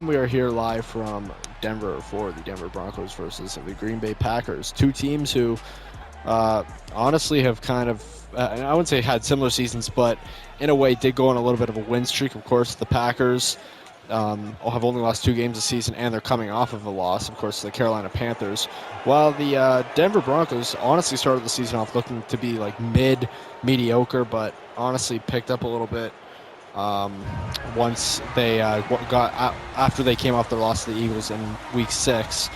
We are here live from Denver for the Denver Broncos versus the Green Bay Packers. Two teams who honestly have kind of, I wouldn't say had similar seasons, but in a way did go on a little bit of a win streak. Of course, the Packers have only lost 2 games this season, and they're coming off of a loss, of course, to the Carolina Panthers. While the Denver Broncos honestly started the season off looking to be like mediocre, but honestly picked up a little bit once they got after they came off their loss to the Eagles in Week 6.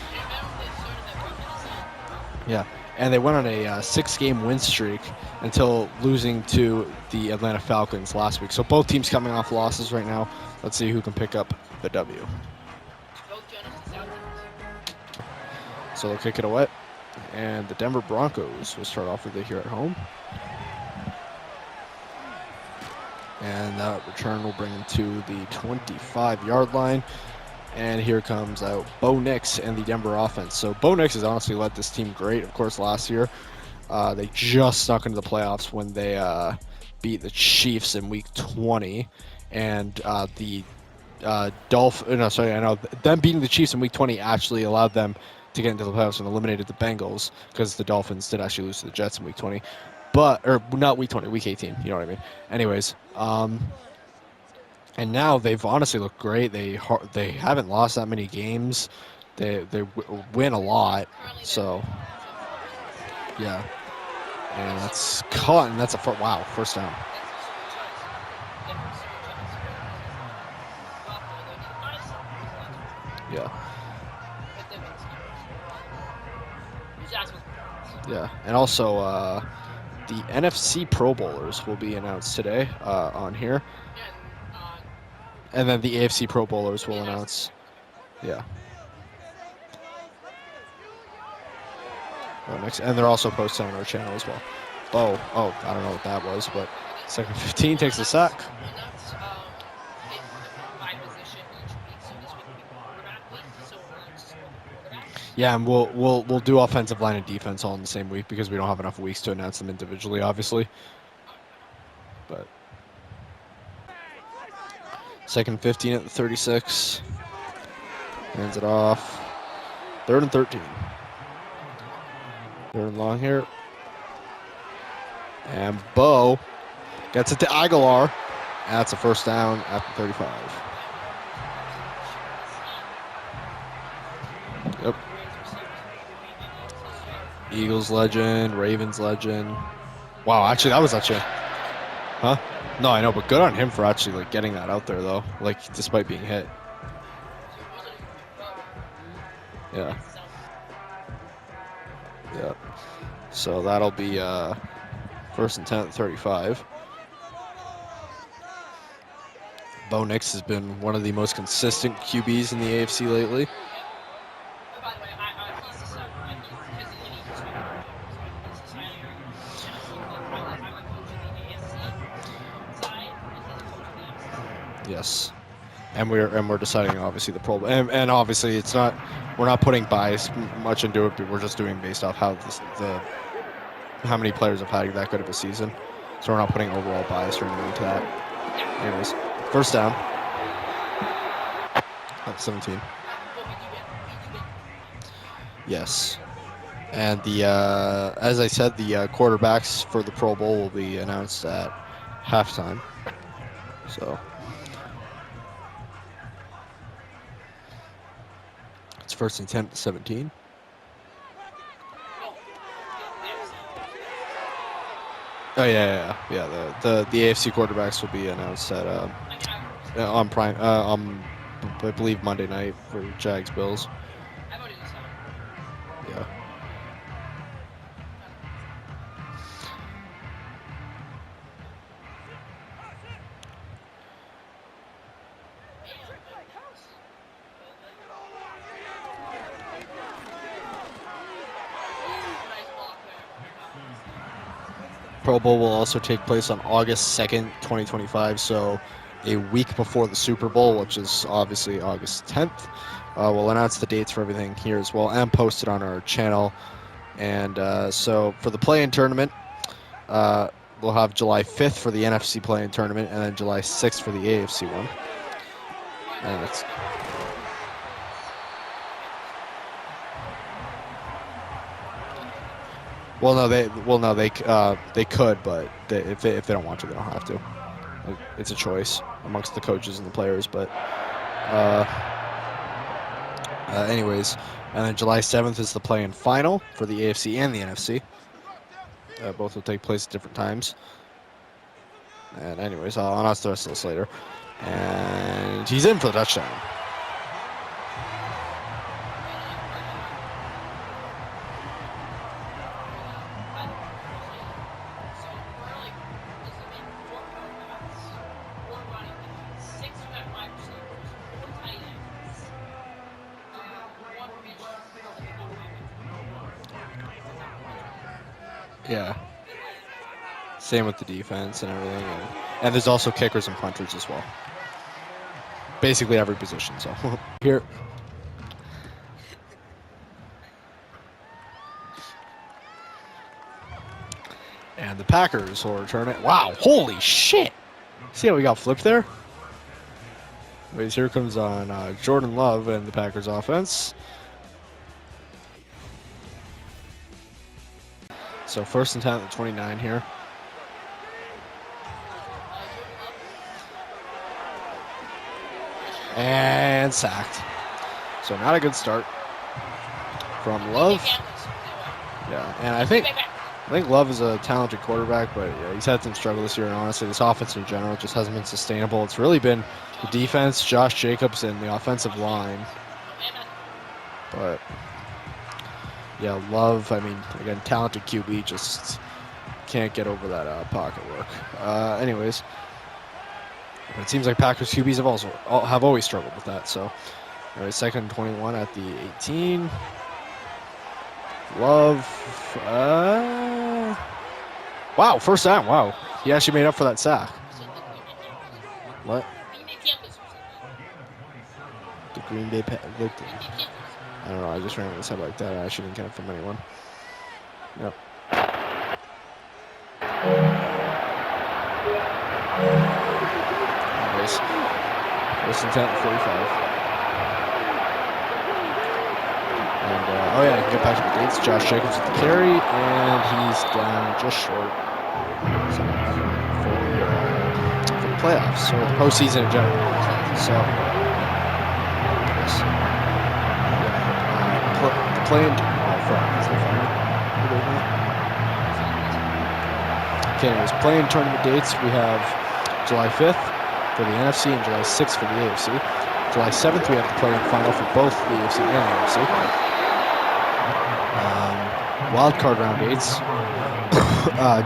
Yeah, and they went on a 6-game win streak until losing to the Atlanta Falcons last week. So both teams coming off losses right now. Let's see who can pick up the W. So they'll kick it away, and the Denver Broncos will start off with it here at home. And that return will bring him to the 25-yard line. And here comes out Bo Nix and the Denver offense. So Bo Nix has honestly led this team great. Of course, last year they just snuck into the playoffs when they beat the Chiefs in Week 20. And them beating the Chiefs in Week 20 actually allowed them to get into the playoffs and eliminated the Bengals, because the Dolphins did actually lose to the Jets in Week 20. Or not Week 20, Week 18, you know what I mean. Anyways, and now they've honestly looked great. They haven't lost that many games. They win a lot. So, yeah. And that's caught, and that's first down. Yeah. Yeah, and also the NFC Pro Bowlers will be announced today on here. And then the AFC Pro Bowlers will announce. Yeah. Next, and they're also posted on our channel as well. Oh, I don't know what that was, but second 15 takes a sack. Yeah, and we'll do offensive line and defense all in the same week because we don't have enough weeks to announce them individually, obviously. But second 15 at the 36. Hands it off. 3rd and 13. 3rd and long here. And Bo gets it to Aguilar. And that's a first down at the 35. Yep. Eagles legend, Ravens legend. Wow, actually, that was actually... Huh? No, I know, but good on him for actually like getting that out there, though. Like, despite being hit. Yeah. Yeah. So that'll be first and 10 at 35. Bo Nix has been one of the most consistent QBs in the AFC lately. Yes, and we're deciding obviously the Pro Bowl, and obviously we're not putting bias much into it, but we're just doing based off how how many players have had that good of a season. So we're not putting overall bias or anything into that. Anyways, first down at 17. Yes, and the as I said, the quarterbacks for the Pro Bowl will be announced at halftime. So. First and 10 to 17. Oh yeah. The AFC quarterbacks will be announced at on Prime I believe Monday night for Jags Bills. Yeah. Pro Bowl will also take place on August 2nd, 2025, so a week before the Super Bowl, which is obviously August 10th. We'll announce the dates for everything here as well and post it on our channel. And so for the play-in tournament, we'll have July 5th for the NFC play-in tournament and then July 6th for the AFC one. And Well, no, they could, but if they don't want to, they don't have to. It's a choice amongst the coaches and the players. But anyways, and then July 7th is the play-in final for the AFC and the NFC. Both will take place at different times. And anyways, I'll announce the rest of this later. And he's in for the touchdown. Yeah. Same with the defense and everything. And there's also kickers and punters as well. Basically every position. So here. And the Packers will return it. Wow, holy shit. See how we got flipped there? Anyways, here comes on Jordan Love and the Packers offense. So 1st and 10 at the 29 here. And sacked. So not a good start from Love. Yeah, and I think Love is a talented quarterback, but yeah, he's had some struggle this year, and honestly, this offense in general just hasn't been sustainable. It's really been the defense, Josh Jacobs, and the offensive line. But yeah, Love, I mean, again, talented QB, just can't get over that pocket work. Anyways, it seems like Packers QBs have always struggled with that. So, anyways, 2nd and 21 at the 18. Love. Wow, 1st down. Wow, he actually made up for that sack. What? The Green Bay. I don't know. I just ran this head like that. I actually didn't get it from anyone. Yep. Anyways, 1st and 10 at 45. And, oh yeah, get back to the dates. Josh Jacobs with the carry, and he's down just short for the playoffs, or the postseason in general. So, the play-in... Okay, anyways, play-in tournament dates, we have July 5th for the NFC and July 6th for the AFC. July 7th, we have the play-in final for both the AFC and the NFC. Wildcard round dates,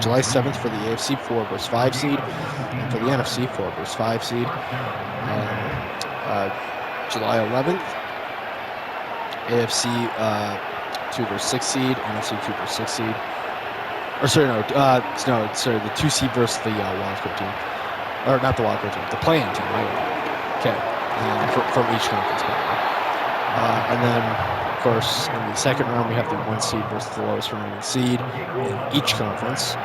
July 7th for the AFC 4 versus 5 seed, and for the NFC 4 versus 5 seed. July 11th, AFC 2 versus 6 seed, NFC 2 versus 6 seed. Or sorry, the 2 seed versus the wildcard team, or not the wildcard team, the play-in team. Okay, from each conference. And then, of course, in the 2nd round, we have the 1 seed versus the lowest remaining seed in each conference.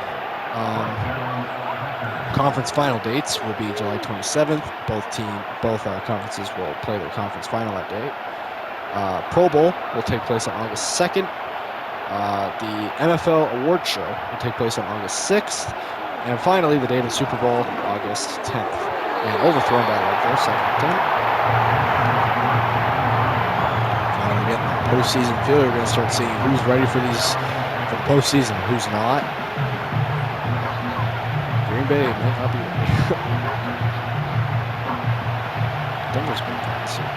Conference final dates will be July 27th. Both conferences will play their conference final that day. Pro Bowl will take place on August 2nd. The NFL Award Show will take place on August 6th. And finally, the day of the Super Bowl, August 10th. And overthrown by Love there, 2nd and 10. Postseason feel. We're going to start seeing who's ready for the postseason and who's not. Green Bay might not be ready. Denver's been fun this year.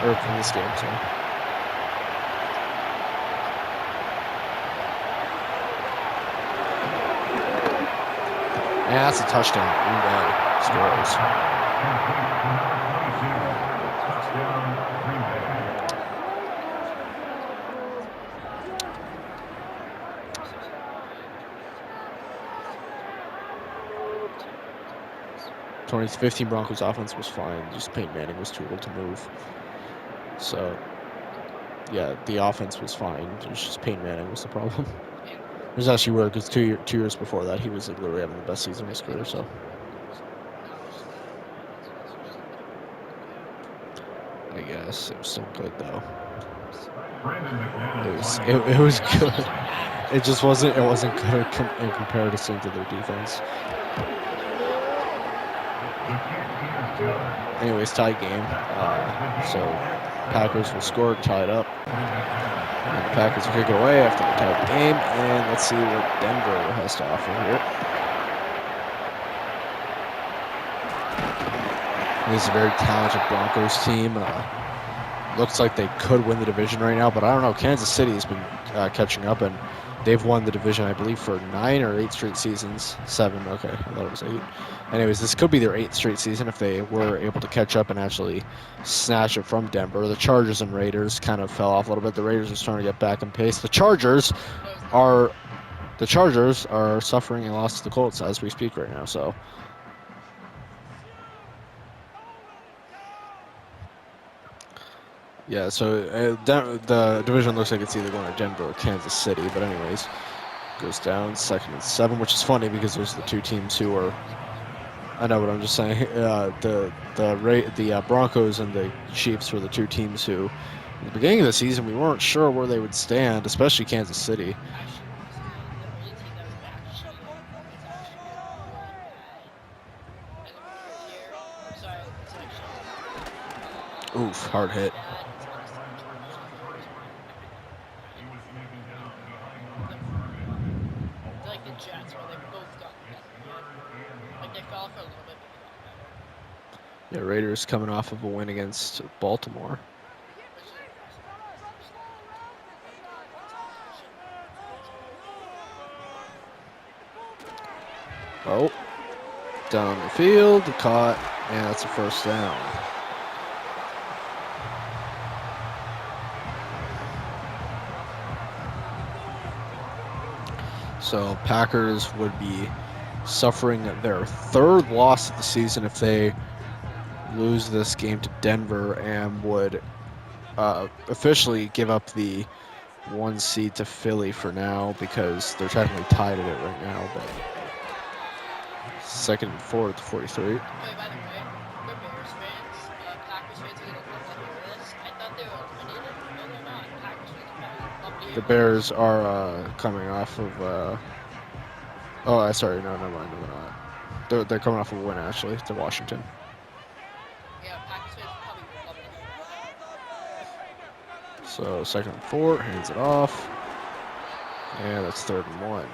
Or in this game, sorry. And that's a touchdown. Green Bay scores. Twenty 15 Broncos offense was fine. Just Peyton Manning was too little to move. So, yeah, the offense was fine. It was just Peyton Manning was the problem. It was actually weird because two years before that, he was like literally having the best season of his career. So, I guess it was still good though. It was good. It just wasn't good in comparison to their defense. Anyways, tie game. So Packers will score, tied up. And the Packers will kick it away after they tied the game. And let's see what Denver has to offer here. This is a very talented Broncos team. Looks like they could win the division right now, but I don't know. Kansas City has been catching up, and they've won the division, I believe, for 9 or 8 straight seasons. 7, okay. I thought it was 8. Anyways, this could be their 8th straight season if they were able to catch up and actually snatch it from Denver. The Chargers and Raiders kind of fell off a little bit. The Raiders are starting to get back in pace. The Chargers are suffering a loss to the Colts as we speak right now, so... Yeah, so the division looks like it's either going to Denver or Kansas City, but anyways, goes down 2nd and 7, which is funny because those are the two teams who are. I know what I'm just saying. The Broncos and the Chiefs were the two teams who, at the beginning of the season, we weren't sure where they would stand, especially Kansas City. Oof, hard hit. Yeah, Raiders coming off of a win against Baltimore. Oh, down the field, caught, and that's a first down. So Packers would be suffering their 3rd loss of the season if they lose this game to Denver, and would officially give up the 1 seed to Philly for now because they're technically tied at it right now. But 2nd and 4 at the 43. The Bears are coming off of. Oh, sorry, no, never mind, they're not. They're coming off of a win actually to Washington. So 2nd and 4, hands it off, and that's 3rd and 1.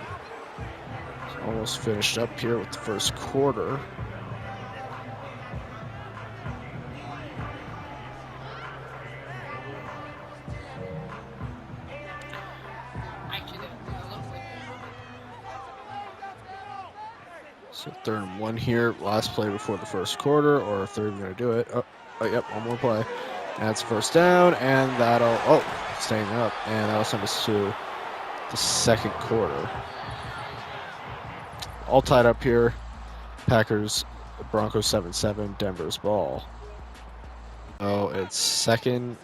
It's almost finished up here with the first quarter. So 3rd and 1 here, last play before the first quarter, or if they're even going to do it. Oh, yep, one more play. That's first down, and that'll, staying up, and that'll send us to the 2nd quarter. All tied up here. Packers, Broncos 7-7, Denver's ball. Oh, it's second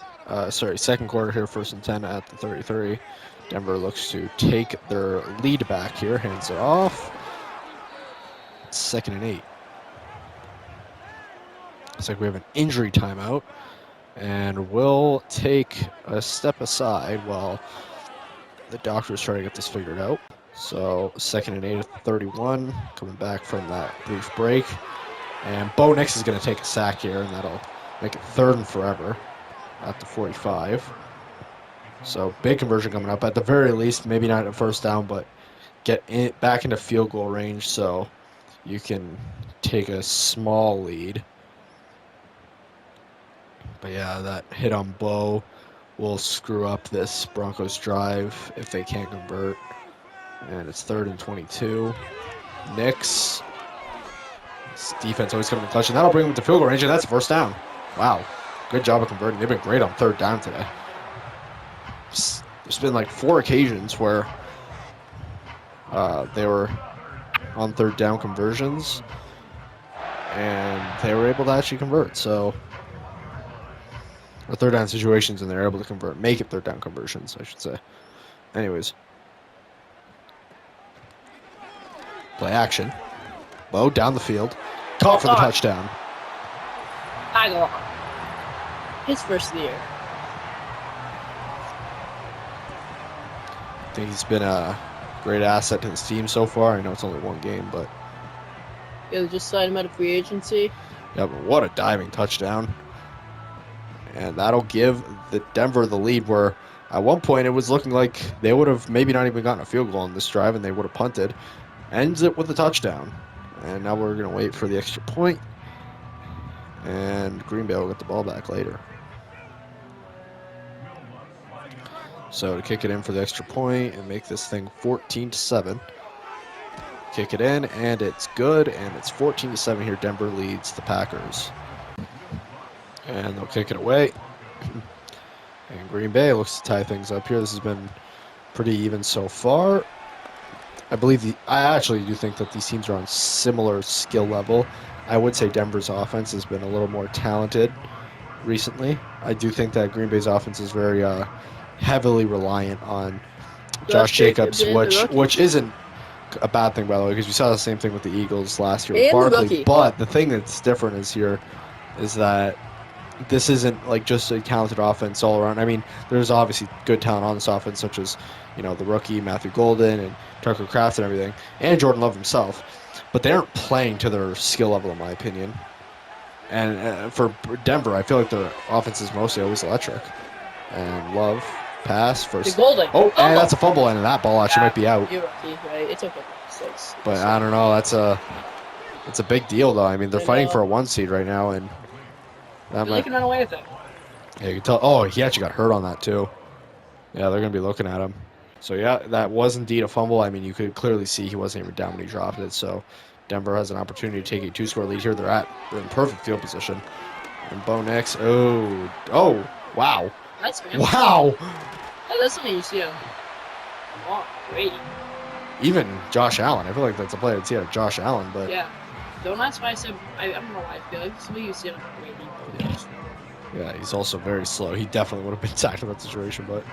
quarter here, 1st and 10 at the 33. Denver looks to take their lead back here, hands it off. 2nd and 8. Looks like we have an injury timeout, and we'll take a step aside while the doctors try to get this figured out. So 2nd and 8 at 31, coming back from that brief break. And Bo Nix is going to take a sack here, and that'll make it 3rd and forever at the 45. So big conversion coming up. At the very least, maybe not a first down, but get back into field goal range so you can take a small lead. But yeah, that hit on Bo will screw up this Broncos drive if they can't convert. And it's 3rd and 22. Nix. This defense always coming to clutch, and that'll bring them to field goal range, and that's a first down. Wow. Good job of converting. They've been great on 3rd down today. There's been like 4 occasions where they were on 3rd down conversions, and they were able to actually convert. So, or 3rd down situations, and they're able to convert, make it 3rd down conversions, I should say. Anyways, play action. Bo down the field, caught for the touchdown. I go on. His first of the year. I think he's been a great asset to this team so far. I know it's only one game, but Yeah, they just signed him out of free agency. yeah, but what a diving touchdown. And that'll give the Denver the lead, where at one point it was looking like they would have maybe not even gotten a field goal on this drive and they would have punted. Ends it with a touchdown. And now we're going to wait for the extra point, and Green Bay will get the ball back later. So to kick it in for the extra point and make this thing 14-7. Kick it in, and it's good, and it's 14-7 here. Denver leads the Packers. And they'll kick it away. And Green Bay looks to tie things up here. This has been pretty even so far. I actually do think that these teams are on similar skill level. I would say Denver's offense has been a little more talented recently. I do think that Green Bay's offense is very heavily reliant on Josh Jacobs, which isn't a bad thing, by the way, because we saw the same thing with the Eagles last year with Barkley. But the thing that's different is that this isn't like just a talented offense all around. I mean, there's obviously good talent on this offense, such as, the rookie Matthew Golden and Tucker Kraft and everything, and Jordan Love himself. But they aren't playing to their skill level, in my opinion. And for Denver, I feel like their offense is mostly always electric. And Love, pass, first. Oh, and that's a fumble, and that ball actually might be out. You're rookie, right? It's okay. But I don't know. That's a big deal, though. I mean, they're fighting for a 1 seed right now, and they can run away with it. Yeah, you can tell. Oh, he actually got hurt on that too. Yeah, they're gonna be looking at him. So yeah, that was indeed a fumble. I mean, you could clearly see he wasn't even down when he dropped it. So Denver has an opportunity to take a 2-score lead here. They're in perfect field position. And Bo Nix. Oh, wow. That's good. Wow. That's something you see. Oh, great. Even Josh Allen. I feel like that's a play I'd see out of Josh Allen, but yeah. That's why I said I don't know why I feel like something you see on Brady. Yeah, he's also very slow. He definitely would have been sacked in that situation, but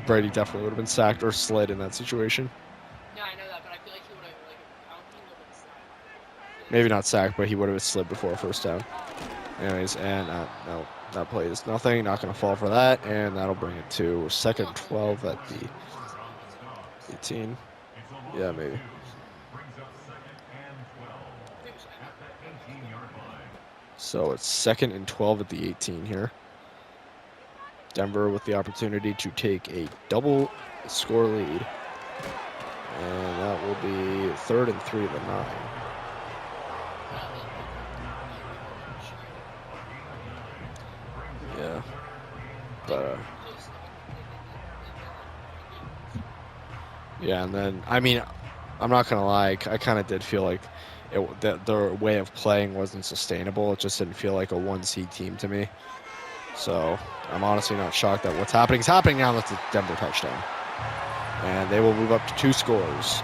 Brady definitely would have been sacked or slid in that situation. Yeah, I know that, but I feel like he would have I don't think he would have been sacked. Maybe not sacked, but he would have slid before a first down. Anyways, and no, that play is nothing. Not going to fall for that, and that'll bring it to 2nd 12 at the 18. Yeah, maybe. So it's 2nd and 12 at the 18 here. Denver with the opportunity to take a double score lead. And that will be 3rd and 3 at the 9. Yeah. But, yeah, and then, I mean, I'm not going to lie, I kind of did feel like their way of playing wasn't sustainable. It just didn't feel like a 1 seed team to me. So I'm honestly not shocked that what's happening is happening now. That's a Denver touchdown. And they will move up to 2 scores.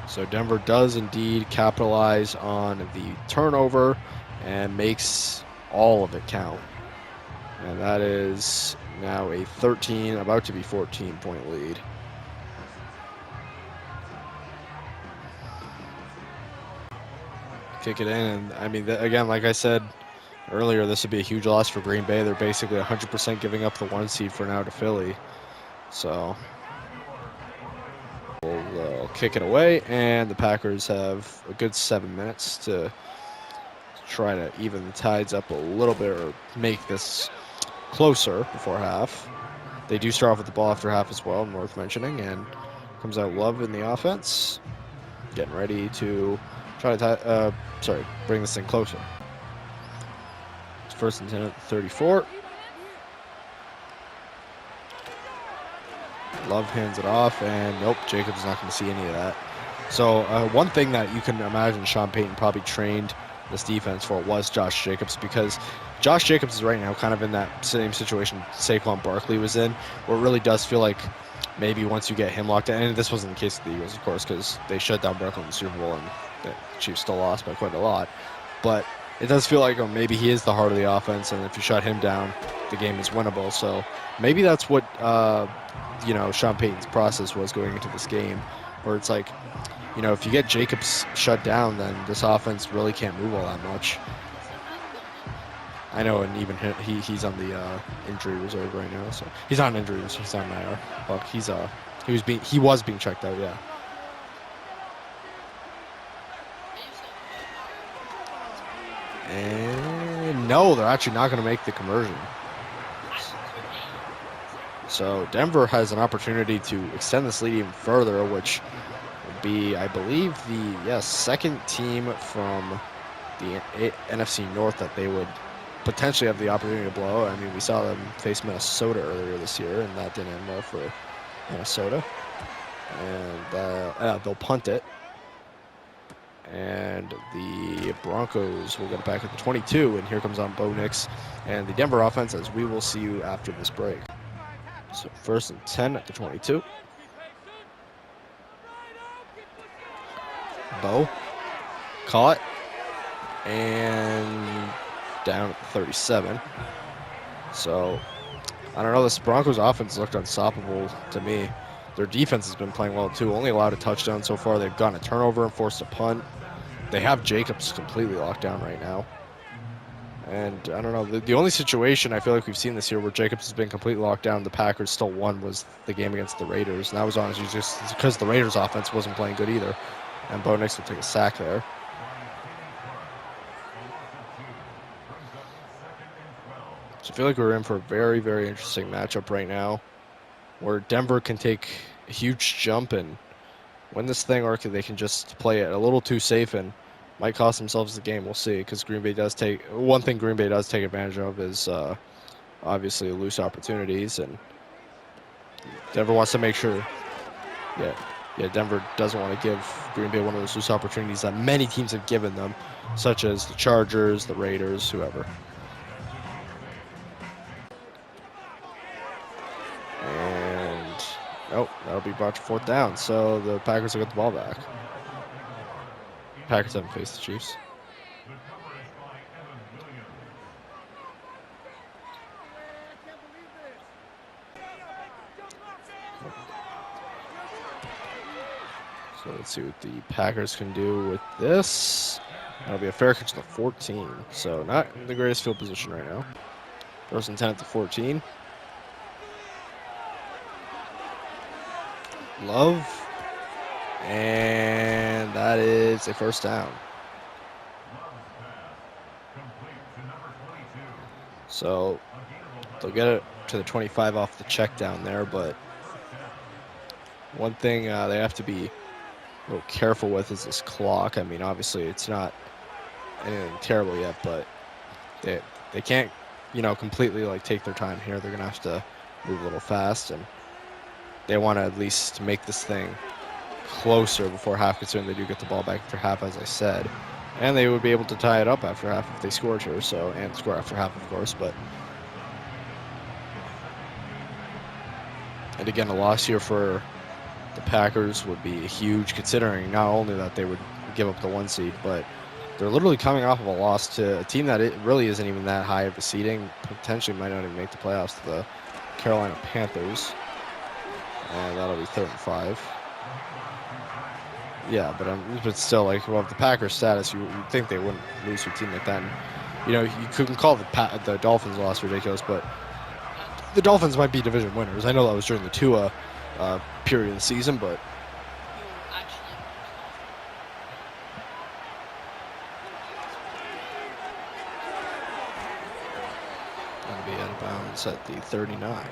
So Denver does indeed capitalize on the turnover and makes all of it count. And that is now a 13, about to be 14-point lead. Kick it in, and I mean, again, like I said earlier, this would be a huge loss for Green Bay. They're basically 100% giving up the 1 seed for now to Philly. So we'll kick it away, and the Packers have a good 7 minutes to try to even the tides up a little bit or make this closer before half. They do start off with the ball after half as well, worth mentioning, and comes out Love in the offense, getting ready to try to bring this thing closer. It's 1st and 10 at 34. Love hands it off, and nope, Jacobs not going to see any of that. So one thing that you can imagine Sean Payton probably trained this defense for was Josh Jacobs, because Josh Jacobs is right now kind of in that same situation Saquon Barkley was in, where it really does feel like maybe once you get him locked in, and this wasn't the case with the Eagles, of course, because they shut down Barkley in the Super Bowl, and the Chiefs still lost by quite a lot. But it does feel like maybe he is the heart of the offense, and if you shut him down, the game is winnable. So maybe that's what Sean Payton's process was going into this game, where it's like, if you get Jacobs shut down, then this offense really can't move all that much. I know, and even he's on the injury reserve right now. So he's not on injury reserve. He's on IR. But he was being checked out. Yeah. And no, they're actually not going to make the conversion. So Denver has an opportunity to extend this lead even further, which would be, I believe, the second team from the NFC North that they would potentially have the opportunity to blow. I mean, we saw them face Minnesota earlier this year, and that didn't end well for Minnesota. And they'll punt it. And the Broncos will get it back at the 22, and here comes on Bo Nix and the Denver offense, as we will see you after this break. So 1st and 10 at the 22. Bo caught and down at the 37. So I don't know, this Broncos offense looked unstoppable to me. Their defense has been playing well too. Only allowed a touchdown so far. They've gotten a turnover and forced a punt. They have Jacobs completely locked down right now. And I don't know, the only situation I feel like we've seen this year where Jacobs has been completely locked down, the Packers still won, was the game against the Raiders. And that was honestly just because the Raiders offense wasn't playing good either. And Bo Nix will take a sack there. So I feel like we're in for a very, very interesting matchup right now, where Denver can take a huge jump and win this thing, or they can just play it a little too safe and might cost themselves the game. We'll see, because Green Bay does take one thing. Green Bay does take advantage of is obviously loose opportunities, and Denver wants to make sure. Yeah, Denver doesn't want to give Green Bay one of those loose opportunities that many teams have given them, such as the Chargers, the Raiders, whoever. And nope, that'll be brought to 4th down. So the Packers will get the ball back. Packers haven't faced the Chiefs. So let's see what the Packers can do with this. That'll be a fair catch to the 14. So not in the greatest field position right now. 1st and 10 at the 14. Love. And that is a 1st down. So they'll get it to the 25 off the check down there, but one thing they have to be a little careful with is this clock. I mean, obviously it's not anything terrible yet, but they can't, completely like take their time here. They're gonna have to move a little fast, and they want to at least make this thing closer before half, considering they do get the ball back after half, as I said, and they would be able to tie it up after half if they scored here. So, and score after half, of course, but. And again, a loss here for the Packers would be huge, considering not only that they would give up the 1 seed, but they're literally coming off of a loss to a team that it really isn't even that high of a seeding, potentially might not even make the playoffs, the Carolina Panthers. And that'll be 3rd and 5. Yeah, but still, like, well, the Packers' status, you'd think they wouldn't lose to a team like that. And, you couldn't call the Dolphins' loss ridiculous, but the Dolphins might be division winners. I know that was during the Tua period of the season, but that'll be out of bounds at the 39.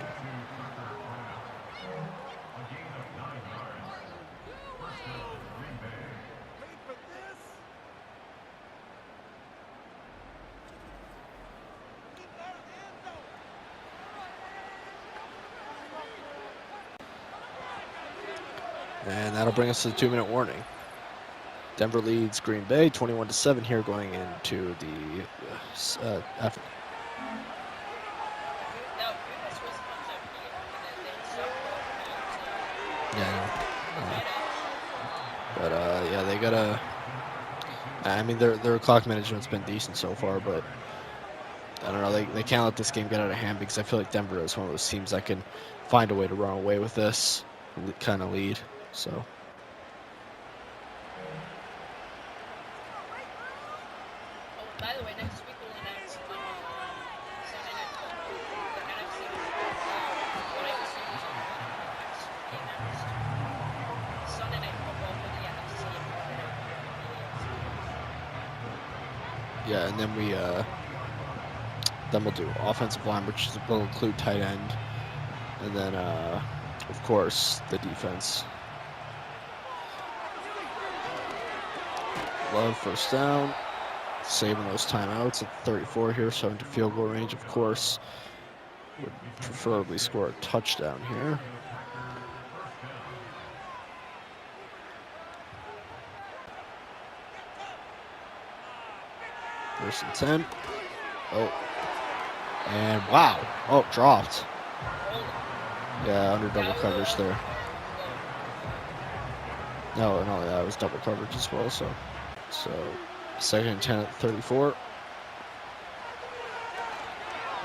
And that'll bring us to the 2-minute warning. Denver leads Green Bay 21-7 here going into the effort. Yeah. But yeah, they gotta. I mean, their clock management's been decent so far, but I don't know. They can't let this game get out of hand, because I feel like Denver is one of those teams that can find a way to run away with this kind of lead. So. Oh, by the way, next week we'll announce Yeah, and then we'll do offensive line, which will include tight end, and then of course the defense. Love first down, saving those timeouts at 34 here, so into field goal range, of course. Would preferably score a touchdown here. First and 10. Oh. And wow. Oh, dropped. Yeah, under double coverage there. No, that was double coverage as well, so second and 10 at 34.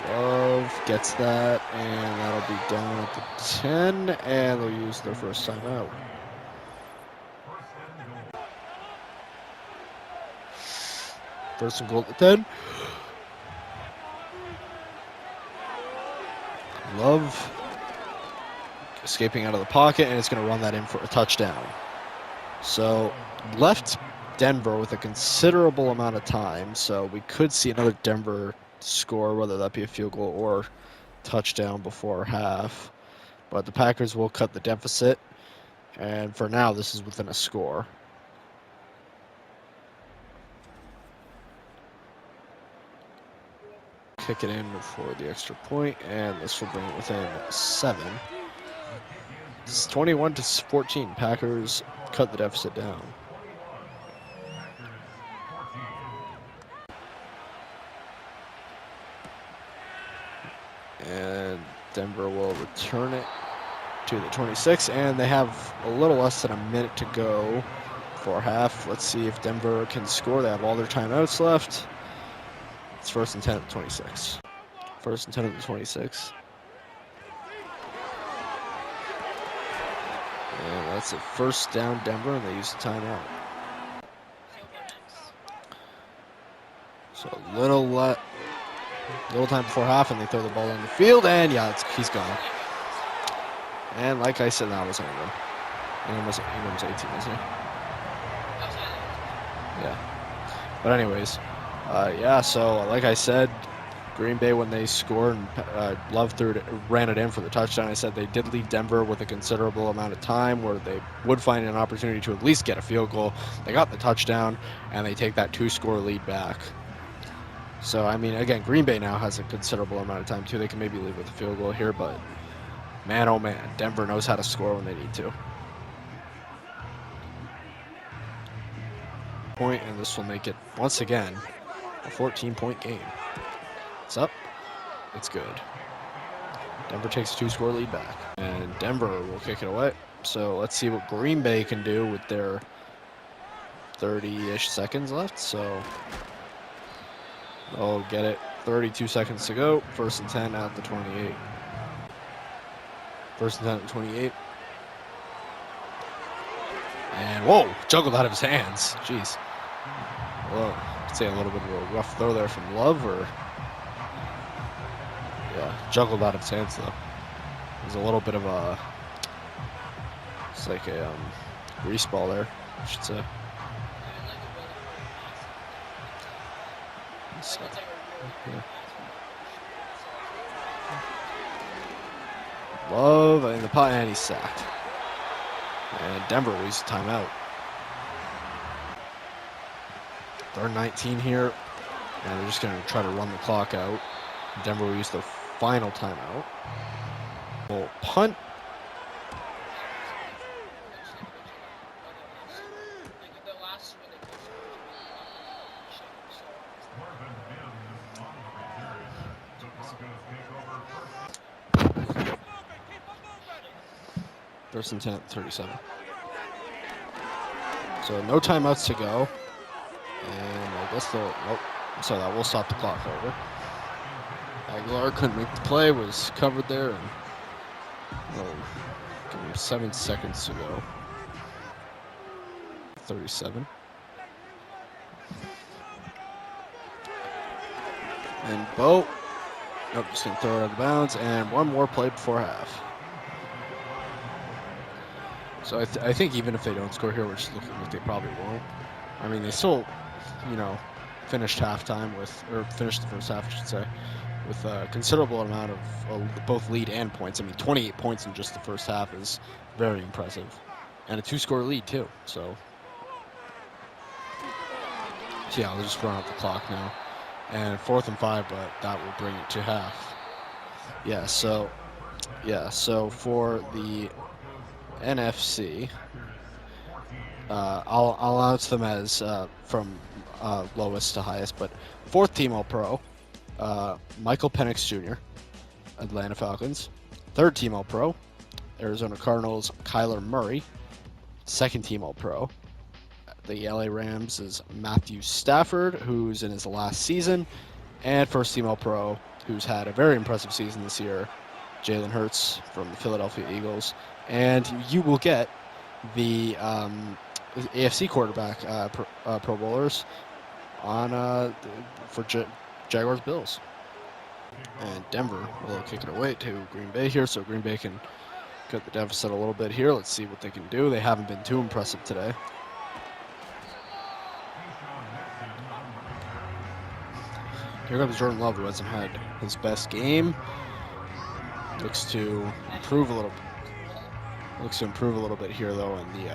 Love gets that, and that'll be down at the 10, and they'll use their first time out. First and goal at the 10. Love escaping out of the pocket, and it's going to run that in for a touchdown. So left Denver with a considerable amount of time, so we could see another Denver score, whether that be a field goal or touchdown before half. But the Packers will cut the deficit, and for now, this is within a score. Kick it in for the extra point, and this will bring it within 7. It's 21-14. Packers cut the deficit down. And Denver will return it to the 26, and they have a little less than a minute to go for half. Let's see if Denver can score. They have all their timeouts left. It's first and 10 at the 26. First and 10 at the 26. And that's a first down Denver, and they use the timeout. So a little time before half, and they throw the ball in the field, and yeah, he's gone. And like I said, that was Ingram. Ingram's 18, isn't he? Yeah. But anyways, yeah, so like I said, Green Bay, when they scored, and Love ran it in for the touchdown, I said they did lead Denver with a considerable amount of time where they would find an opportunity to at least get a field goal. They got the touchdown, and they take that 2-score lead back. So, I mean, again, Green Bay now has a considerable amount of time, too. They can maybe lead with a field goal here, but man, oh man, Denver knows how to score when they need to. Point, and this will make it, once again, a 14-point game. It's up. It's good. Denver takes a 2-score lead back, and Denver will kick it away. So let's see what Green Bay can do with their 30-ish seconds left. So they'll get it. 32 seconds to go. First and 10 at the 28. First and 10 at the 28. And whoa, juggled out of his hands. Jeez. Well, I'd say a little bit of a rough throw there from Love, or yeah, juggled out of his hands though. There's a little bit of a, it's like a grease ball there, I should say. So, yeah. Love in the pot, and he's sacked. And Denver loses timeout. They're 19 here, and they're just going to try to run the clock out. Denver will use their final timeout. We'll punt. First and 10 at 37. So no timeouts to go. And I guess they'll, nope. So that will stop the clock over. Aguilar couldn't make the play, was covered there, and give him 7 seconds to go. 37. And Bo, nope, just gonna throw it out of bounds, and one more play before half. So I think even if they don't score here, which is looking like they probably won't. I mean, they still, you know, finished halftime finished the first half, I should say, with a considerable amount of both lead and points. I mean, 28 points in just the first half is very impressive, and a 2-score lead too. So yeah, I'll just run out the clock now, and 4th and 5, but that will bring it to half. Yeah. So for the NFC, I'll announce them as from lowest to highest, but 4th team All-Pro, Michael Penix Jr., Atlanta Falcons. 3rd team All-Pro, Arizona Cardinals, Kyler Murray. 2nd team All-Pro, the LA Rams is Matthew Stafford, who's in his last season. And 1st team All-Pro, who's had a very impressive season this year, Jalen Hurts from the Philadelphia Eagles. And you will get the AFC quarterback Pro Bowlers on for Jaguars Bills. And Denver will kick it away to Green Bay here, so Green Bay can cut the deficit a little bit here. Let's see what they can do. They haven't been too impressive today. Here comes Jordan Love, who hasn't had his best game. Looks to improve a little bit here, though, in the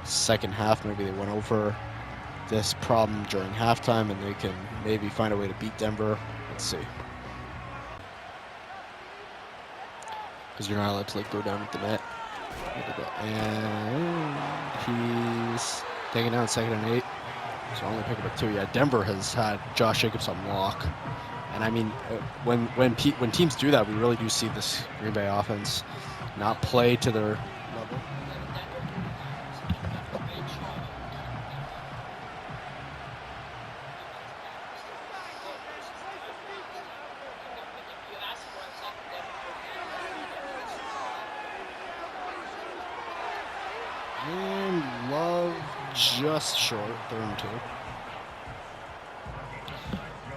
second half. Maybe they went over this problem during halftime, and they can maybe find a way to beat Denver. Let's see. Because you're not allowed to go down with the net. And he's taking down 2nd and 8. So only pick up a 2. Yeah, Denver has had Josh Jacobs on lock. And I mean, when teams do that, we really do see this Green Bay offense not play to their level. And Love just short, 3rd and 2.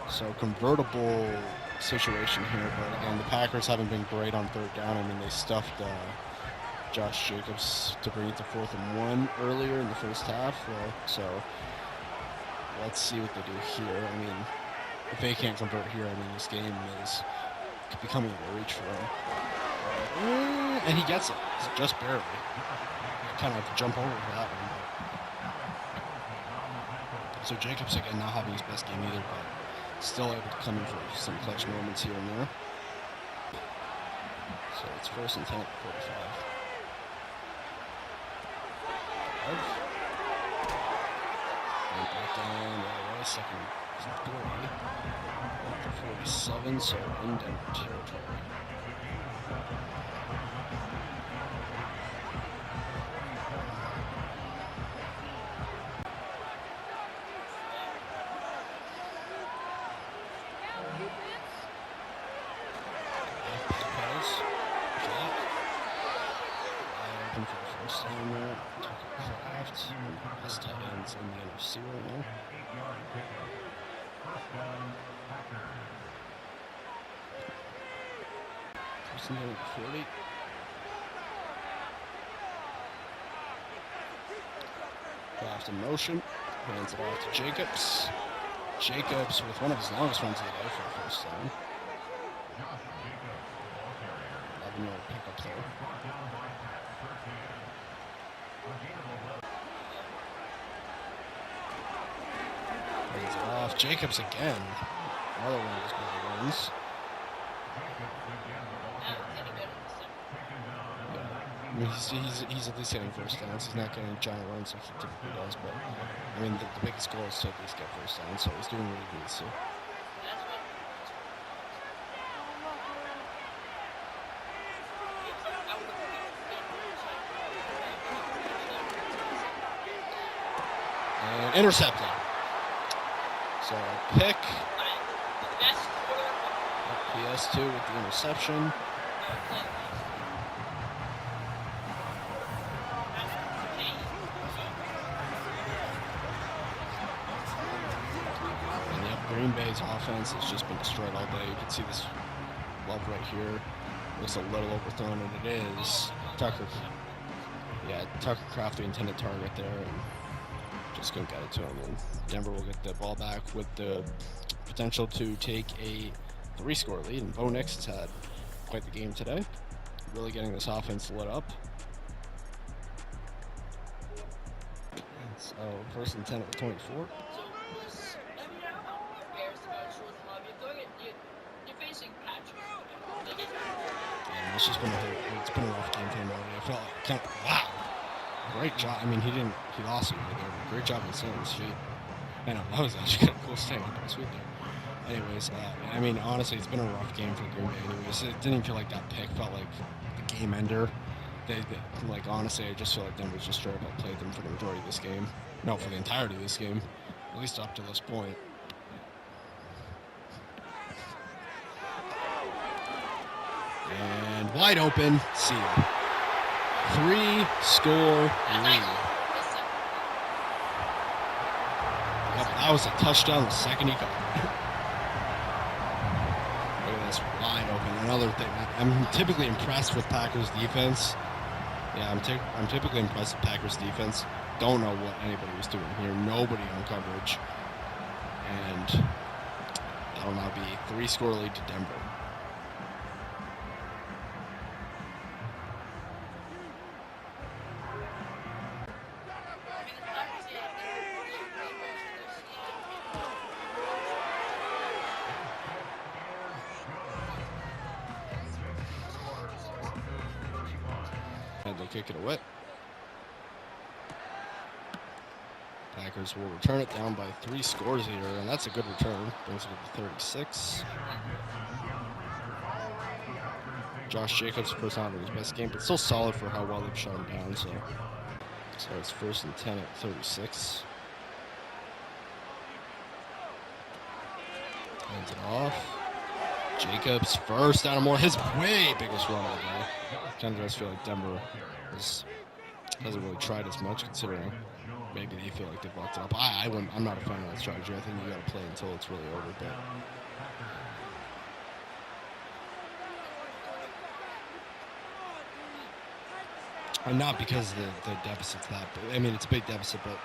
So convertible situation here, but again, the Packers haven't been great on 3rd down. I mean, they stuffed Josh Jacobs to bring it to 4th and 1 earlier in the first half. So let's see what they do here. I mean, if they can't convert here, I mean, this game is becoming a reach for them. And he gets it, just barely. Kind of have to jump over for that one. But. So Jacobs again not having his best game either, but still able to come in for some clutch moments here and there. So it's 1st and 10 at 45. And back down all the way, 2nd and 3. At the 47, so in Denver territory. For the 1st time there, Tucker Kraft, his tight ends in the NFC right now. First and 10 at 40. Kraft in motion, hands it off to Jacobs. Jacobs with one of his longest runs of the day for the 1st down. 11-yard pickup there. Hands it off. Jacobs again. Another one of his good runs. I mean, he's at least getting 1st downs. He's not getting giant runs like he typically does, but I mean, the biggest goal is to at least get 1st down, so he's doing what he needs to. And intercepted. So pick. PS2 with the interception. And yep, Green Bay's offense has just been destroyed all day. You can see this Love right here. Looks a little overthrown, and it is Tucker. Yeah, Tucker Kraft, the intended target there. And Just couldn't get it to him. And Denver will get the ball back with the potential to take a 3-score lead. And Bo Nix has had quite the game today. Really getting this offense lit up. So first and 10 at the 24. So, I mean, I don't know if Bears short them up. You're facing Patrick. And it's been a rough game for him already. I felt like wow. Great job. I mean, he lost it right there. But great job in setting his feet. I know, that was actually kind of cool staying up sweet there. Anyways, I mean, honestly, it's been a rough game for Green Bay. Anyways, it didn't even feel like that pick felt like the game ender. Like, honestly, I just feel like Denver just straight up outplayed them for the majority of this game. No, for the entirety of this game, at least up to this point. And wide open, see ya. 3-score lead. Yep, that was a touchdown the second he got it. Look at this, wide open. Another thing, I'm typically impressed with Packers defense. Yeah, I'm typically impressed with Packers defense. Don't know what anybody was doing here. Nobody on coverage. And that'll now be a 3-score lead to Denver. And they'll kick it away. Packers will return it down by 3 scores here, and that's a good return. Brings it up to 36. Josh Jacobs, of course, not having his best game, but still solid for how well they've shut him down. So it's first and 10 at 36. Hands it off. Jacobs first down and more. His way biggest run of the day. Kind of just feel like Denver hasn't really tried as much, considering maybe they feel like they've locked it up. I'm not a fan of that strategy. I think you got to play until it's really over. But and not because the deficit's that. But I mean, it's a big deficit, but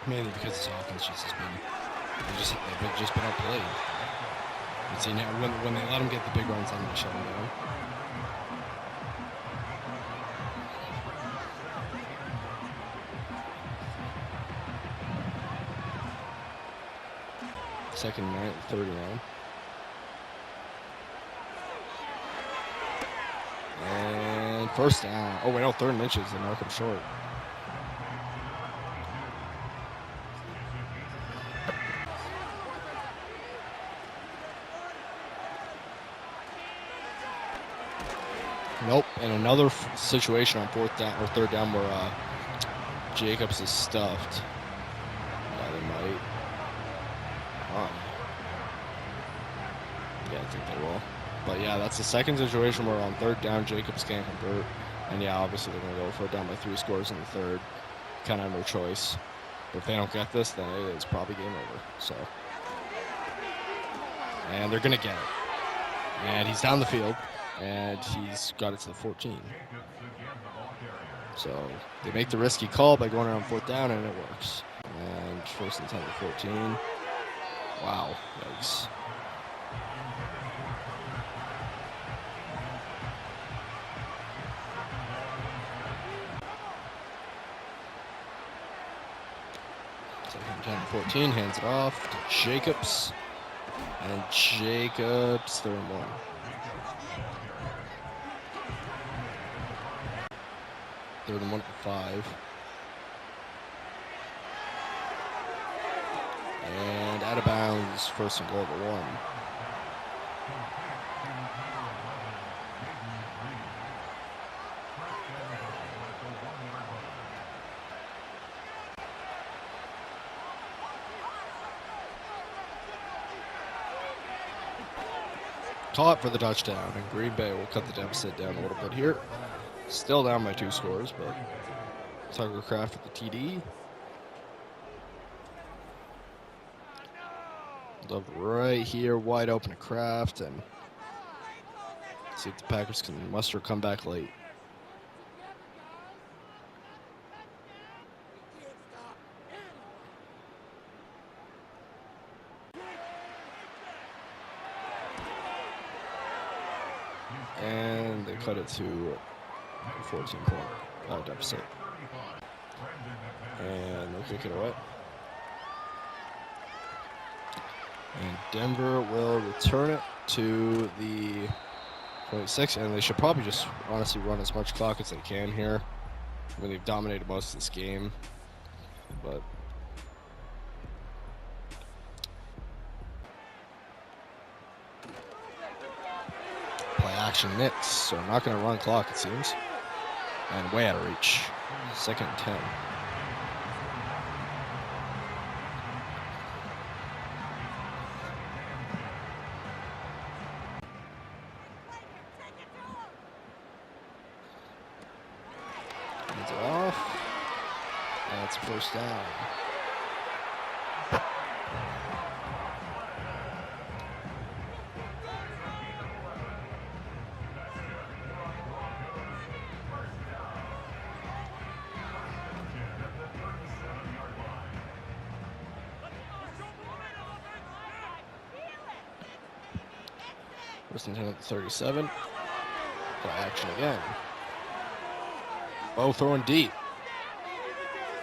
mainly because this offense just has been they've just been outplayed. You see now when they let them get the big runs, then they shut them down. Second and 9 at 39. And first down. Oh, wait, no, 3rd and inches. They mark him short. Nope. And another situation on 4th down or 3rd down where Jacobs is stuffed. Yeah, they might. Yeah, I think they will. But yeah, that's the second situation where on 3rd down, Jacobs can't convert. And yeah, obviously they're going to go for it down by 3 scores in the 3rd. Kind of no choice. But if they don't get this, then it's probably game over. So, and they're going to get it. And he's down the field. And he's got it to the 14. So they make the risky call by going around 4th down, and it works. And first and 10 to 14. Wow. Yikes. Second 10 to 14. Hands it off to Jacobs. And Jacobs, 3rd and 1. Third and 1 at the 5. And out of bounds, first and goal at the 1. Caught for the touchdown, and Green Bay will cut the deficit down a little bit here. Still down by 2 scores, but Tucker Kraft with the TD. Love right here, wide open to Kraft, and see if the Packers can muster a comeback late. And they cut it to a 14-point deficit. And they'll kick it away. And Denver will return it to the 26, and they should probably just honestly run as much clock as they can here. I mean, they've dominated most of this game, but play action Knicks, so not going to run clock, it seems. And way out of reach. 2nd and 10. Hands it off. That's first down. First and 10 at the 37. Play action again. Bo throwing deep.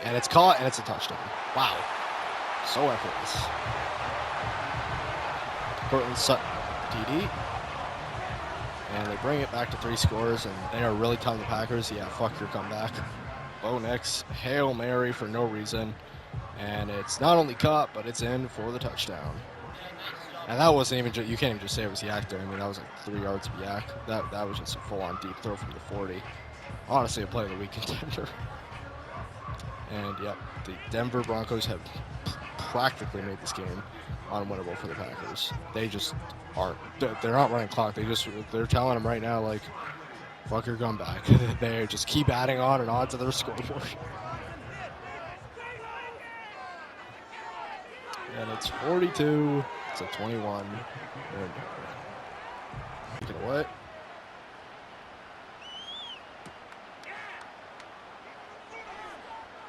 And it's caught, and it's a touchdown. Wow. So effortless. Cortland Sutton, TD. And they bring it back to 3 scores, and they are really telling the Packers, yeah, fuck your comeback. Bo Nix, Hail Mary for no reason. And it's not only caught, but it's in for the touchdown. And that wasn't even you can't even just say it was yak there. I mean, that was like 3 yards of yak. That was just a full-on deep throw from the 40. Honestly, a play of the week contender. And yep, the Denver Broncos have practically made this game unwinnable for the Packers. They just aren't. They're not running clock. They're telling them right now, like, fuck your comeback. They just keep adding on and on to their scoreboard. And it's 42 to 21. Take it away.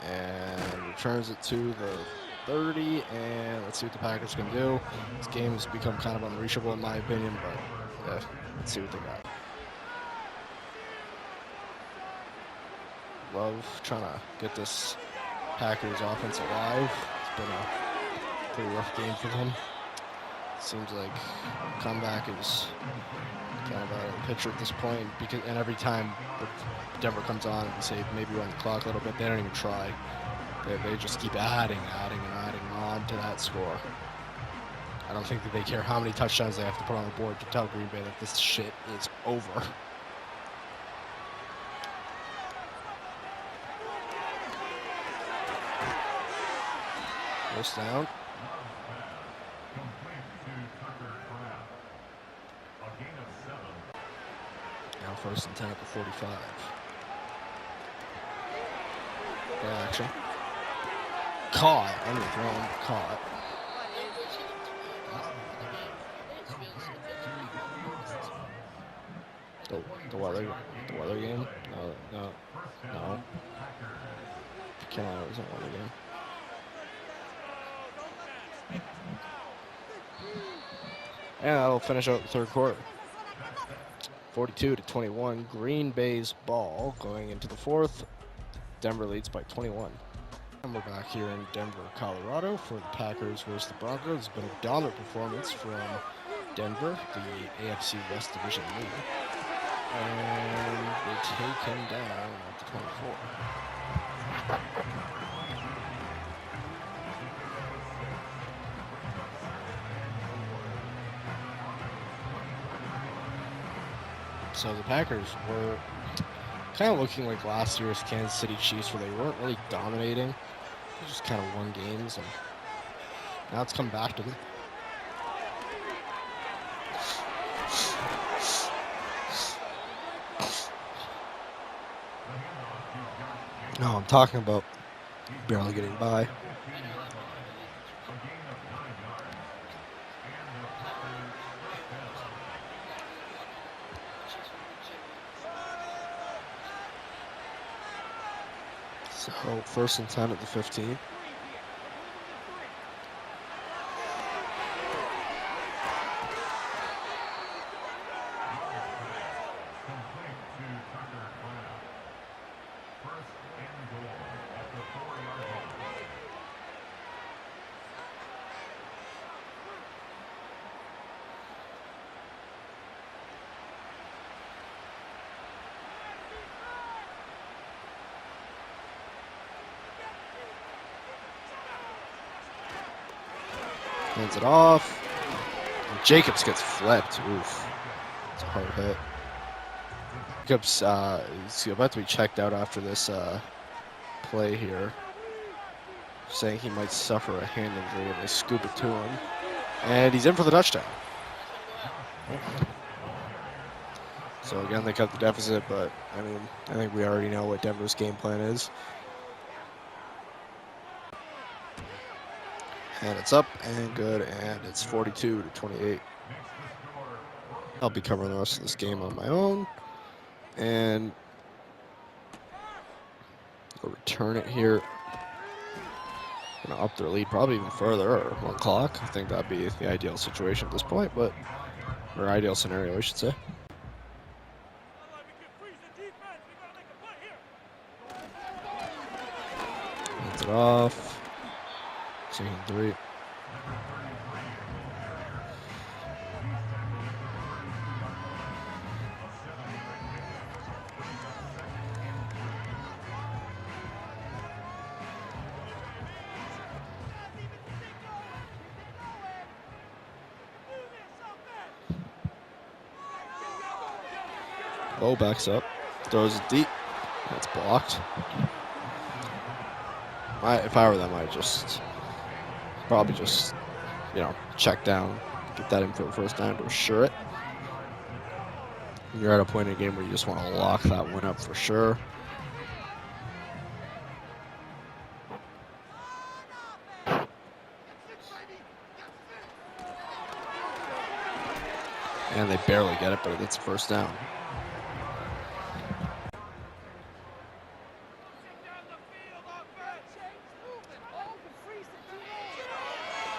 And returns it to the 30, and let's see what the Packers can do. This game has become kind of unreachable in my opinion, but yeah, let's see what they got. Love trying to get this Packers offense alive. It's been a pretty rough game for them. Seems like comeback is kind of out of the picture at this point, and every time Denver comes on and we say maybe run the clock a little bit, they don't even try. They just keep adding on to that score. I don't think that they care how many touchdowns they have to put on the board to tell Green Bay that this shit is over. First down. Now first and 10 at the 45. Play action. Caught. Underthrown. Caught. The weather game? No. Carolina was a weather game. And that'll finish out the third quarter. 42 to 21. Green Bay's ball going into the fourth. Denver leads by 21. And we're back here in Denver, Colorado for the Packers versus the Broncos. It's been a dominant performance from Denver, the AFC West Division lead. And they take him down at the 24. So the Packers were kind of looking like last year's Kansas City Chiefs, where they weren't really dominating. They just kind of won games, and now it's come back to them. No, I'm talking about barely getting by. So first and 10 at the 15. Hands it off. And Jacobs gets flipped. Oof. It's a hard hit. Jacobs is about to be checked out after this play here, saying he might suffer a hand injury, and they scoop it to him. And he's in for the touchdown. So again, they cut the deficit, but I mean, I think we already know what Denver's game plan is. And it's up and good, and it's 42-28. I'll be covering the rest of this game on my own, and I'll return it here. Gonna up their lead probably even further, or 1 clock. I think that'd be the ideal situation at this point, but or ideal scenario, I should say. Hands it off. 2nd 3. Low backs up, throws it deep. That's blocked. If I were them, I'd probably just, check down, get that in for the first down to assure it. You're at a point in the game where you just want to lock that one up for sure. And they barely get it, but it's a first down.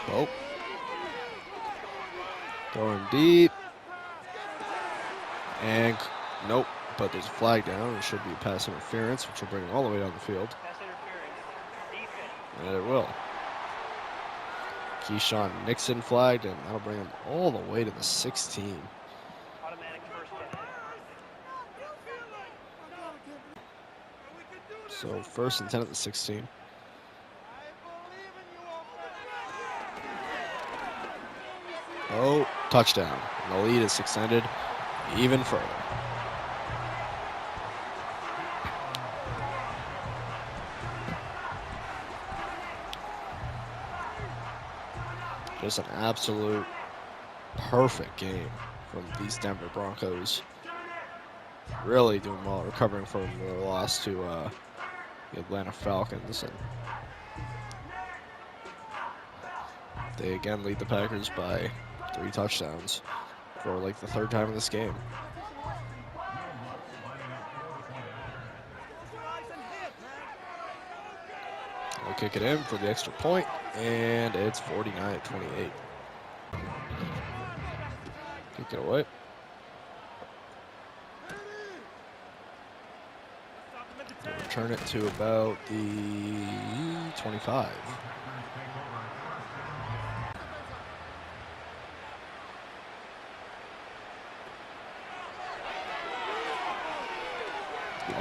Oh. Throwing deep. And nope, but there's a flag down. It should be pass interference, which will bring it all the way down the field. And it will. Keyshawn Nixon flagged, and that'll bring him all the way to the 16. So 1st and 10 at the 16. Oh, touchdown. And the lead is extended even further. Just an absolute perfect game from these Denver Broncos. Really doing well, recovering from their loss to the Atlanta Falcons. And they again lead the Packers by 3 touchdowns for like the 3rd time in this game. They'll kick it in for the extra point, and it's 49-28. Kick it away. They'll return it to about the 25.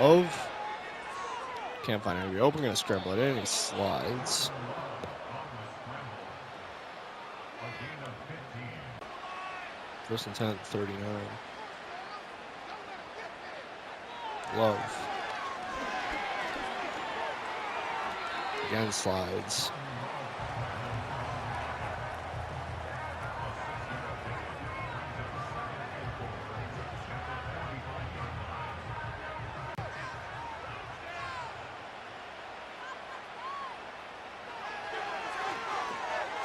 Love. Can't find anybody open. Gonna scramble it in. He slides. First and 10, 39. Love. Again slides.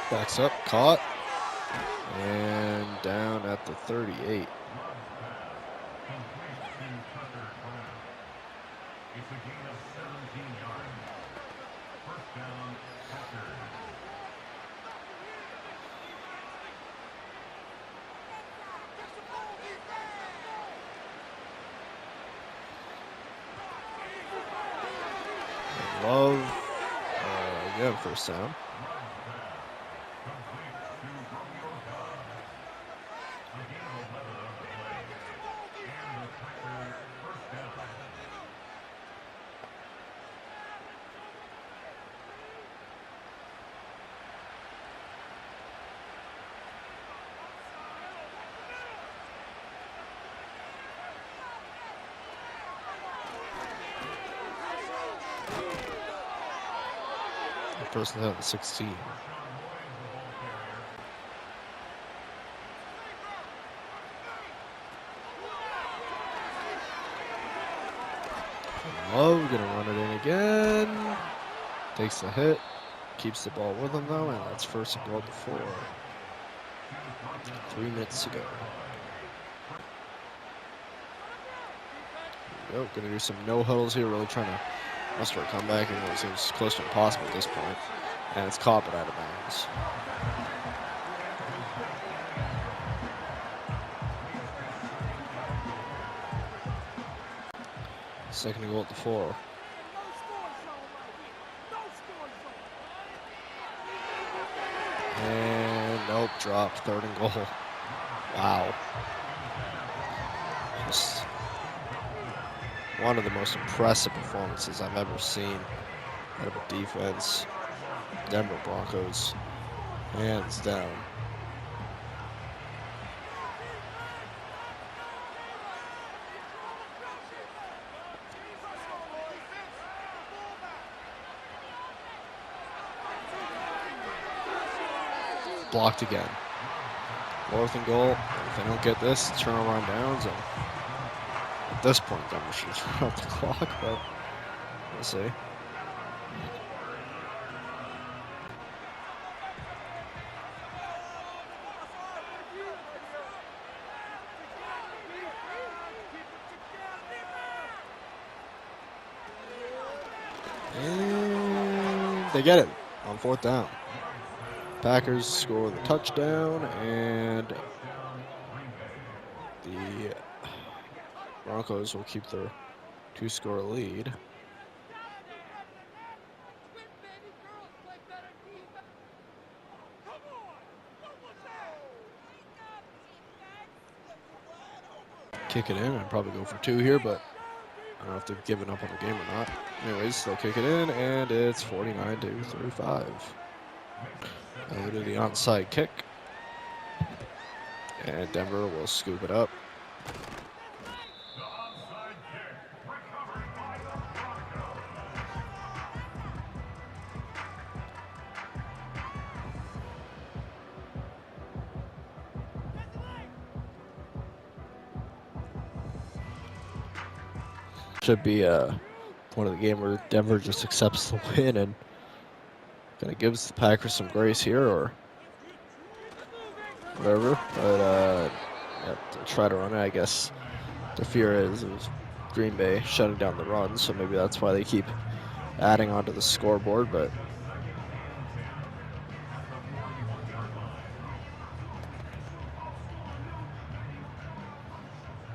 Backs up, caught, and down at the 38. Love, again, first down. First and 10 at the 16. Love gonna run it in again. Takes the hit. Keeps the ball with him though, and that's first and goal at the 4. 3 minutes to go. Here we go. Gonna do some no huddles here, really trying to muster a comeback, and it seems close to impossible at this point. And it's caught but out of bounds. Second and goal at the 4. And nope, dropped. Third and goal. Wow. Just one of the most impressive performances I've ever seen out of a defense. Denver Broncos, hands down. Blocked again. 4th and goal. If they don't get this, turnaround downs. And at this point, Denver should run up the clock, but we'll see. And they get it on 4th down. Packers score the touchdown, and the Broncos will keep their 2-score lead. Kick it in and probably go for 2 here, but I don't know if they've given up on the game or not. Anyways, they'll kick it in, and it's 49-35. Over to the onside kick. And Denver will scoop it up. Should be one of the game where Denver just accepts the win and kind of gives the Packers some grace here or whatever. But yeah, to try to run it, I guess the fear is it was Green Bay shutting down the run, so maybe that's why they keep adding onto the scoreboard. But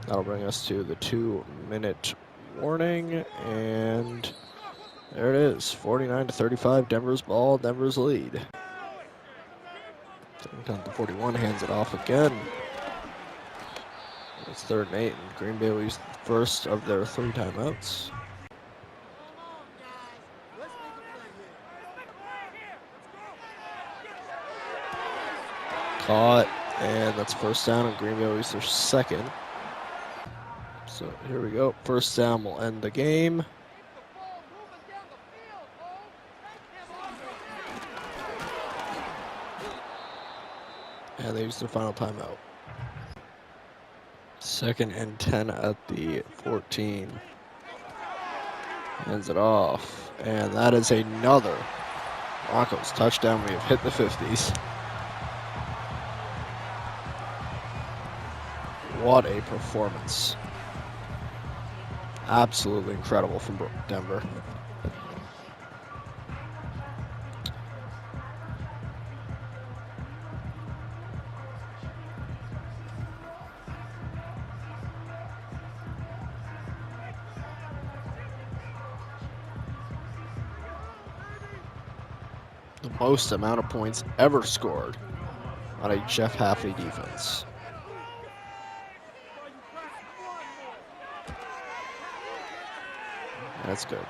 that'll bring us to the 2-minute warning, and there it is, 49-35, Denver's ball, Denver's lead. Down to 41, hands it off again. It's 3rd and 8, and Green Bay will use the first of their 3 timeouts. Caught, and that's 1st down, and Green Bay will use their 2nd. So here we go. 1st down will end the game. And they use their final timeout. 2nd and 10 at the 14. Hands it off. And that is another Broncos touchdown. We have hit the 50s. What a performance. Absolutely incredible from Denver. The most amount of points ever scored on a Jeff Hafley defense. That's good.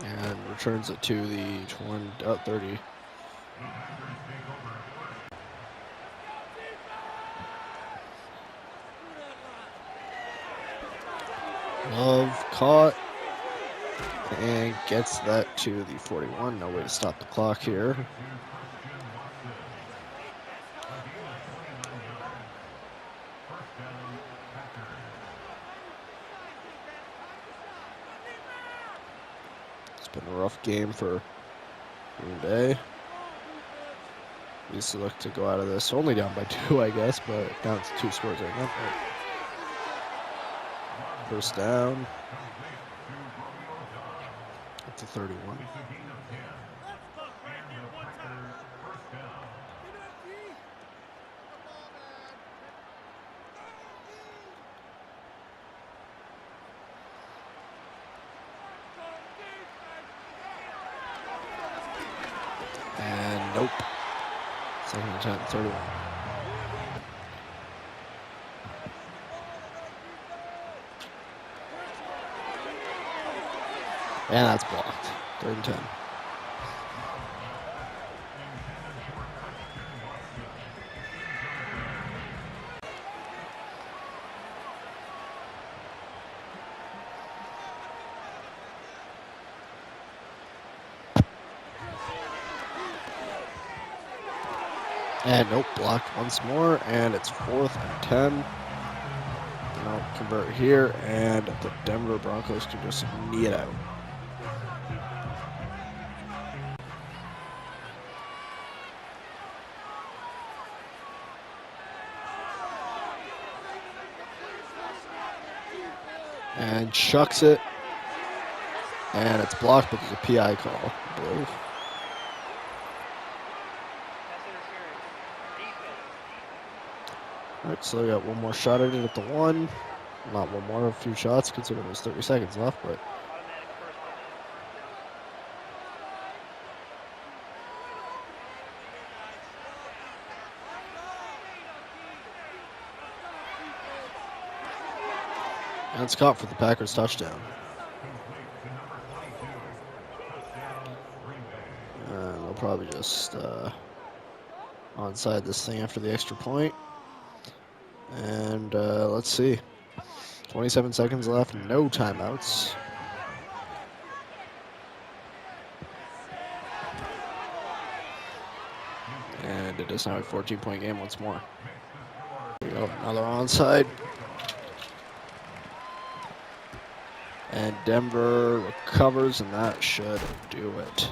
And returns it to the 30. Love caught and gets that to the 41. No way to stop the clock here. It's been a rough game for Green Bay. Needs to look to go out of this. Only down by 2, I guess, but down to 2 scores right now. First down. Up to 31. And nope. Second and 10, 31. And that's blocked. 3rd and 10. And nope, blocked once more, and it's 4th and 10. Now convert here, and the Denver Broncos can just knee it out. And chucks it, and it's blocked, but there's a PI call, I believe. All right, so we got one more shot at it at the 1. Not one more, a few shots, considering there's 30 seconds left, but. And it's caught for the Packers touchdown. And they'll probably just onside this thing after the extra point. And let's see. 27 seconds left, no timeouts. And it is now a 14-point game once more. Here we go, another onside. And Denver recovers, and that should do it.